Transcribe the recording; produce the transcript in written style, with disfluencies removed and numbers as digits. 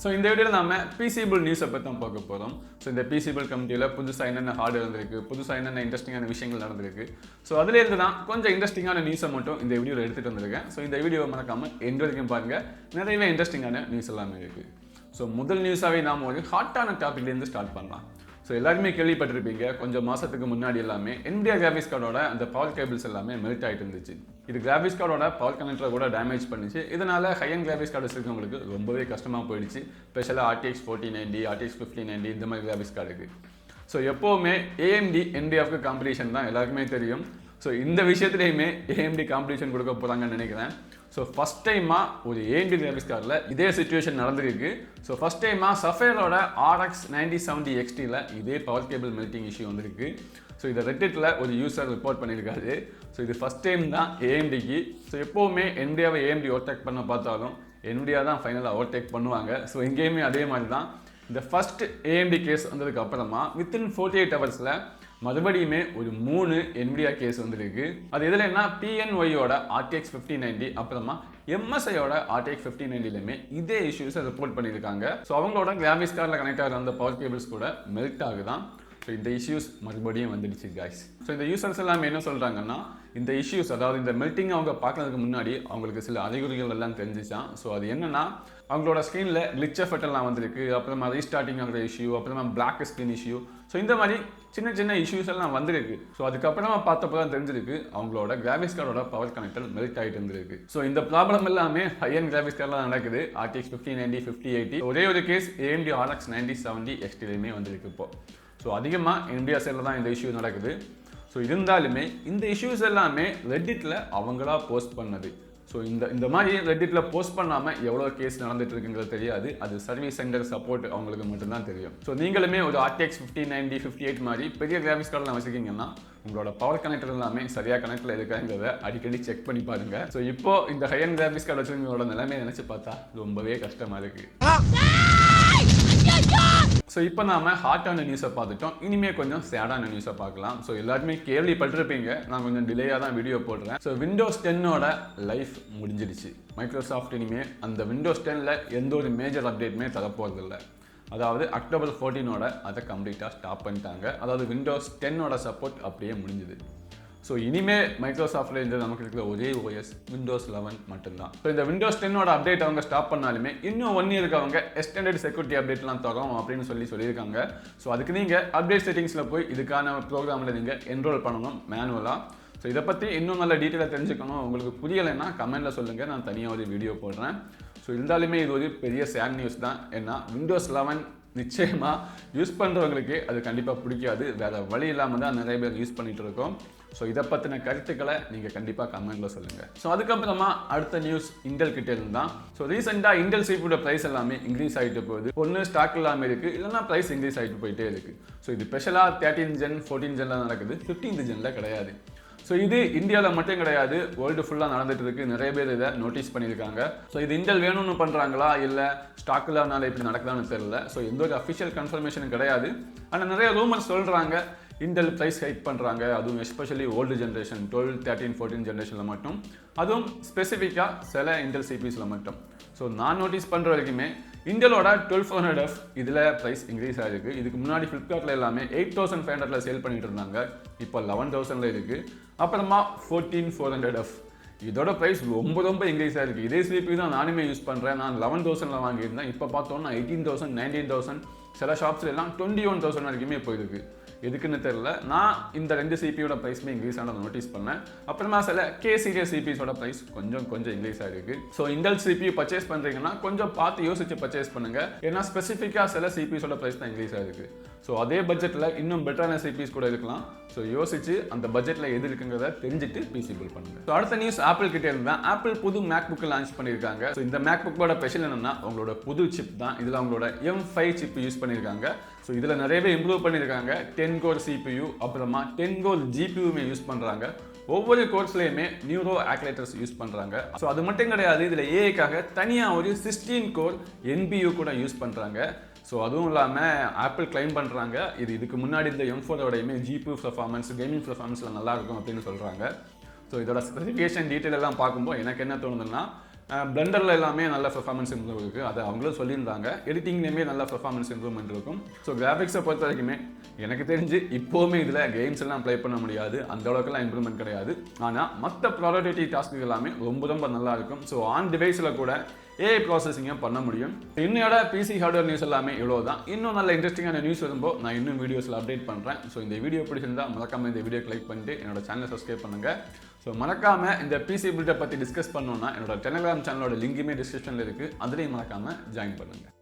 So இந்த வீடியோவில் நம்ம PCbuild நியூஸை பற்றி தான் பார்க்க போகிறோம். ஸோ இந்த PCbuild கமிட்டியில் புதுசாக என்னென்ன ஹார்டு இருந்திருக்கு, புதுசாக என்னென்ன இன்ட்ரெஸ்டிங்கான விஷயங்கள் நடந்திருக்கு. ஸோ அதுலேருந்து தான் கொஞ்சம் இன்ட்ரெஸ்டிங்கான நியூஸை மட்டும் இந்த வீடியோவில் எடுத்துகிட்டு வந்திருக்கேன். ஸோ இந்த வீடியோவை மறக்காமல் எண்ட் வரைக்கும் பாருங்கள், நிறையவே இன்ட்ரெஸ்டிங்கான நியூஸ் எல்லாமே இருக்குது. ஸோ முதல் நியூஸாகவே நாம் ஒரு ஹாட்டான டாப்பிக்லேருந்து ஸ்டார்ட் பண்ணலாம். ஸோ எல்லாருமே கேள்விப்பட்டிருப்பீங்க, கொஞ்சம் மாதத்துக்கு முன்னாடி எல்லாமே NVIDIA கிராஃபிக்ஸ் கார்டோட அந்த பவர் கேபிள்ஸ் எல்லாமே மெல்ட் ஆகிட்டு இருந்துச்சு. இது கிராஃபிக்ஸ் கார்டோட பவர் கனெக்டரை கூட டேமேஜ் பண்ணிச்சு. இதனால் ஹை அண்ட் கிராஃபிக்ஸ் கார்டு வச்சிருக்கவங்களுக்கு ரொம்பவே கஷ்டமாக போயிடுச்சு. ஸ்பெஷலாக RTX 4090, RTX 5090 இந்த மாதிரி கிராஃபிக்ஸ் கார்டுக்கு. ஸோ எப்போவுமே AMD NVIDIAவுக்கு காம்படிஷன் தான் எல்லாருக்குமே தெரியும். ஸோ இந்த விஷயத்துலையுமே AMD காம்படிஷன் கொடுக்க போகிறாங்கன்னு நினைக்கிறேன். ஸோ ஃபஸ்ட் டைமாக ஒரு AMD கிராஃபிக்ஸ் கார்டில் இதே சிச்சுவேஷன் நடந்திருக்கு. ஸோ ஃபஸ்ட் டைமாக சஃபேரோட RX 9070 XTயில் இதே பவர் கேபிள் மெல்ட்டிங் இஷ்யூ வந்திருக்கு. ஸோ இதை ரெட்டிட்டில் ஒரு யூசர் ரிப்போர்ட் பண்ணியிருக்காரு. ஸோ இது ஃபஸ்ட் டைம் தான் AMDக்கு. ஸோ எப்போவுமே NVIDIAவை AMD ஓவர்டேக் பண்ண பார்த்தாலும் NVIDIA தான் ஃபைனலாக ஓவர்டேக் பண்ணுவாங்க. ஸோ இங்கேயுமே அதே மாதிரி தான். இந்த ஃபஸ்ட் AMD கேஸ் வந்ததுக்கு அப்புறமா வித்தின் 48 ஹவர்ஸில் மறுபடியுமே ஒரு 3 NVIDIA கேஸ் வந்துருக்கு. அது எதுலன்னா PNYயோட RTX 5090 அப்புறமா MSIயோட RTX 5090லுமே இதே இஷ்யூஸை ரிப்போர்ட் பண்ணியிருக்காங்க. ஸோ அவங்களோட கிராஃபிக்ஸ் கார்டில் கனெக்ட் ஆகிற அந்த பவர் கேபிள்ஸ் கூட மெல்ட் ஆகுதான். ஸோ இந்த இஷ்யூஸ் மறுபடியும் வந்துடுச்சு guys. ஸோ இந்த யூசர்ஸ் எல்லாமே என்ன சொல்கிறாங்கன்னா, இந்த இஷ்யூஸ் அதாவது இந்த மெல்ட்டிங் அவங்க பார்க்கறதுக்கு முன்னாடி அவங்களுக்கு சில அறிகுறிகள் எல்லாம் தெரிஞ்சிச்சான். ஸோ அது என்னன்னா, அவங்களோட ஸ்க்ரீனில் கிளிச் எஃபெக்ட் எல்லாம் வந்திருக்கு, அப்புறமா ரீஸ்டார்டிங் ஆகிற இஷ்யூ, அப்புறமா பிளாக் ஸ்க்ரீன் இஷ்யூ. ஸோ இந்த மாதிரி சின்ன சின்ன இஷ்யூஸ் எல்லாம் வந்திருக்கு. ஸோ அதுக்கப்புறமா பார்த்தப்போ தான் தெரிஞ்சிருக்கு அவங்களோட கிராஃபிக்ஸ் கார்டோட பவர் கனெக்டர் மெல்ட் ஆகிட்டு இருந்திருக்கு. ஸோ இந்த ப்ராப்ளம் எல்லாமே ஹை அண்ட் கிராஃபிக்ஸ் கார்டில் நடக்குது. RTX 5090, 5080 ஒரே ஒரு கேஸ் AMD RX 9070 XTலையுமே வந்திருக்கு இப்போ. ஸோ அதிகமாக NVIDIA சைடில் தான் இந்த இஷ்யூ நடக்குது. ஸோ இருந்தாலுமே இந்த இஷ்யூஸ் எல்லாமே ரெட்டிட்டில் அவங்களா போஸ்ட் பண்ணது. ஸோ இந்த மாதிரி ரெட்டிட்டில் போஸ்ட் பண்ணாமல் எவ்வளோ கேஸ் நடந்துட்டு இருக்குங்கிறது தெரியாது. அது சர்வீஸ் சென்டர் சப்போர்ட் அவங்களுக்கு மட்டும்தான் தெரியும். ஸோ நீங்களுமே ஒரு RTX 5090, 58 மாதிரி பெரிய கிராஃபிக்ஸ் கார்டெலாம் வச்சுருக்கீங்கன்னா உங்களோட பவர் கனெக்டர் எல்லாமே சரியாக கனெக்டில் இருக்காங்கிறத அடிக்கடி செக் பண்ணி பாருங்க. ஸோ இப்போ இந்த ஹை அண்ட் கிராஃபிக்ஸ் கார்டு வச்சுருக்கவங்களோட நிலைமையை நினச்சி பார்த்தா ரொம்பவே கஷ்டமாக இருக்குது. ஸோ இப்போ நாம ஹாட்டான நியூஸை பார்த்துட்டோம். இனிமேல் கொஞ்சம் சேடான நியூஸை பார்க்கலாம். ஸோ எல்லாருமே கேள்விப்பட்டிருப்பீங்க, நான் கொஞ்சம் டிலேயாக தான் வீடியோ போடுறேன். ஸோ Windows 10ஓட லைஃப் முடிஞ்சிடுச்சு. மைக்ரோசாஃப்ட் இனிமேல் அந்த Windows 10ல் எந்த ஒரு மேஜர் அப்டேட்டுமே தரப்போகிறதில்ல. அதாவது October 14ஓட அதை கம்ப்ளீட்டாக ஸ்டாப் பண்ணிட்டாங்க. அதாவது Windows 10ஓட சப்போர்ட் அப்படியே முடிஞ்சுது. ஸோ இனிமேல் மைக்ரோசாஃப்டில் இருந்து நமக்கு இருக்கிற ஒரே OS Windows 11 மட்டும்தான். ஸோ இந்த Windows 10ஓட அப்டேட் அவங்க ஸ்டாப் பண்ணாலுமே இன்னும் 1 இயருக்கு அவங்க எக்ஸ்டெண்டட் செக்யூரிட்டி அப்டேட்லாம் தரோம் அப்படின்னு சொல்லியிருக்காங்க. ஸோ அதுக்கு நீங்கள் அப்டேட் செட்டிங்ஸில் போய் இதுக்கான ப்ரோக்ராமில் நீங்கள் என்ரோல் பண்ணணும் மேனுவலாக. ஸோ இதை பற்றி இன்னும் நல்ல டீட்டெயிலாக தெரிஞ்சுக்கணும், உங்களுக்கு புரியலைன்னா கமெண்ட்டில் சொல்லுங்கள், நான் தனியாக ஒரு வீடியோ போடுறேன். ஸோ இருந்தாலுமே இது ஒரு பெரிய சேட் நியூஸ் தான். ஏன்னா Windows 11 நிச்சயமாக யூஸ் பண்ணுறவங்களுக்கு அது கண்டிப்பாக பிடிக்காது. வேறு வழி இல்லாமல் தான் நிறைய பேர் யூஸ் பண்ணிகிட்டு இருக்கோம். ஸோ இதை பற்றின கருத்துக்களை நீங்கள் கண்டிப்பாக கமெண்ட்டில் சொல்லுங்கள். ஸோ அதுக்கப்புறமா அடுத்த நியூஸ் இன்டெல் கிட்டே இருந்தான். ஸோ ரீசெண்டாக இன்டெல் சிபியோட ப்ரைஸ் எல்லாமே இன்க்ரீஸ் ஆகிட்டு போகுது. ஒன்று ஸ்டாக் இல்லாமல் இருக்குது, இல்லைனா ப்ரைஸ் இன்க்ரீஸ் ஆகிட்டு போயிட்டே இருக்குது. ஸோ இது ஸ்பெஷலாக 13 Gen 14 Genல நடக்குது, 15th Genல கிடையாது. ஸோ இது இந்தியாவில் மட்டும் கிடையாது, வேர்ல்டு ஃபுல்லாக நடந்துட்டு இருக்கு. நிறைய பேர் இதை நோட்டீஸ் பண்ணியிருக்காங்க. ஸோ இது இன்டெல் வேணும்னு பண்ணுறாங்களா இல்லை ஸ்டாக் இல்லாதனால இப்படி நடக்குதான்னு தெரியல. ஸோ எந்த ஒரு அஃபிஷியல் கன்ஃபர்மேஷனும் கிடையாது. ஆனால் நிறைய ரூமர்ஸ் சொல்கிறாங்க இன்டெல் ப்ரைஸ் ஹைக் பண்ணுறாங்க, அதுவும் எஸ்பெஷலி ஓல்டு ஜென்ரேஷன் 12, 13, 14 ஜென்ரேஷனில் மட்டும், அதுவும் ஸ்பெசிஃபிக்காக சில இன்டெல் சிபிஸில் மட்டும். ஸோ நான் நோட்டீஸ் பண்ணுற வரைக்குமே இன்டெலோட 12400F இதில் ப்ரைஸ் இன்க்ரீஸ் ஆகிருக்கு. இதுக்கு முன்னாடி ஃப்ளிப்கார்ட்டில் எல்லாமே 8500 சேல் பண்ணிட்டு இருந்தாங்க, இப்போ 11000 இருக்குது. அப்புறமா 14400F இதோட ப்ரைஸ் ரொம்ப இன்க்ரீஸ் ஆகிருக்கு. இதே சிபி தான் நானுமே யூஸ் பண்ணுறேன். நான் 11000 வாங்கியிருந்தேன், இப்போ பார்த்தோன்னா 18,000, 19,000, சில ஷாப்ஸ்ல எல்லாம் 21,000 வரைக்குமே போயிருக்கு. எதுக்குன்னு தெரியல. நான் இந்த 2 சிபியோட ப்ரைஸுமே இன்க்ரீஸ் ஆனதை நோட்டீஸ் பண்ணேன். அப்புறமா சில கே சீரியஸ் சிபிஸோட ப்ரைஸ் கொஞ்சம் இன்க்ரீஸ் ஆகிருக்கு. ஸோ இன்டெல் சிபி பர்ச்சேஸ் பண்ணுறீங்கன்னா கொஞ்சம் பார்த்து யோசிச்சு பர்ச்சேஸ் பண்ணுங்க. ஏன்னா ஸ்பெசிஃபிக்காக சில சிபிஸோட ப்ரைஸ் தான் இன்க்ரீஸ் ஆகிருக்கு. ஸோ அதே பட்ஜெட்டில் இன்னும் பெட்டரான சிபிஸ் கூட இருக்கலாம். ஸோ யோசிச்சு அந்த பட்ஜெட்டில் எது இருக்குங்கிறத தெரிஞ்சுட்டு PCbuild பண்ணுங்க. ஸோ அடுத்த நியூஸ் ஆப்பிள் கிட்டே இருந்தால் ஆப்பிள் புது மேக்புக் லான்ச் பண்ணியிருக்காங்க. ஸோ இந்த மேக்புக்கோட ஸ்பெஷல் என்னன்னா அவங்களோட புது சிப் தான். இதில் அவங்களோட M5 சிப் யூஸ் பண்ணியிருக்காங்க. ஸோ இதில் நிறையவே இம்ப்ரூவ் பண்ணியிருக்காங்க. 10 கோர் CPU அப்புறமா 10 கோர் GPUமே யூஸ் பண்ணுறாங்க. ஒவ்வொரு கோர்ஸ்லையுமே நியூரோ ஆக்லேட்டர்ஸ் யூஸ் பண்ணுறாங்க. ஸோ அது மட்டும் கிடையாது, இதில் ஏஐக்காக தனியாக ஒரு 16 கோர் NPU கூட யூஸ் பண்ணுறாங்க. ஸோ அதுவும் இல்லாமல் ஆப்பிள் கிளைம் பண்ணுறாங்க இதுக்கு முன்னாடி இந்த M4ஓடையுமே GPU பர்ஃபார்மன்ஸ், கேமிங் பர்ஃபார்மன்ஸில் நல்லாயிருக்கும் அப்படின்னு சொல்கிறாங்க. ஸோ இதோட ஸ்பெசிஃபிகேஷன் டீட்டெயில் எல்லாம் பார்க்கும்போது எனக்கு என்ன தோணுதுன்னா பிளெண்டரில் எல்லாமே நல்ல பெர்ஃபார்மன்ஸ் இம்ப்ரூவ் இருக்குது, அதை அவங்களும் சொல்லியிருந்தாங்க. எடிட்டிங்லேயுமே நல்ல பெர்ஃபார்மன்ஸ் இம்ப்ரூவ்மெண்ட் இருக்கும். ஸோ கிராஃபிக்ஸை பொறுத்த வரைக்குமே எனக்கு தெரிஞ்சு இப்போவுமே இதில் கேம்ஸ் எல்லாம் ப்ளே பண்ண முடியாது, அந்த அளவுக்குலாம் இம்ப்ரூவ்மெண்ட் கிடையாது. ஆனால் மற்ற ப்ராடக்டிவிட்டி டாஸ்க்கு எல்லாமே ரொம்ப நல்லா இருக்கும். ஸோ ஆன் டிவைஸில் கூட ஏஐ ப்ராசஸிங்கை பண்ண முடியும். இன்னையோட பிசி ஹார்ட்வேர் நியூஸ் எல்லாமே இவ்வளோ தான். இன்னும் நல்ல இன்ட்ரெஸ்டிங்கான நியூஸ் வரும்போது நான் இன்னும் வீடியோஸில் அப்டேட் பண்ணுறேன். ஸோ இந்த வீடியோ பிடிச்சிருந்தா மறக்காமல் இந்த வீடியோ லைக் பண்ணிட்டு என்னோட சேனலை சப்ஸ்கிரைப் பண்ணுங்கள். ஸோ மறக்காமல் இந்த பிசி பில்டை பற்றி டிஸ்கஸ் பண்ணோன்னா என்னோட டெலிகிராம் சேனலோட லிங்க்குமே டிஸ்கிரிப்ஷனில் இருக்குது, அதுலேயும் மறக்காமல் ஜாயின் பண்ணுங்கள்.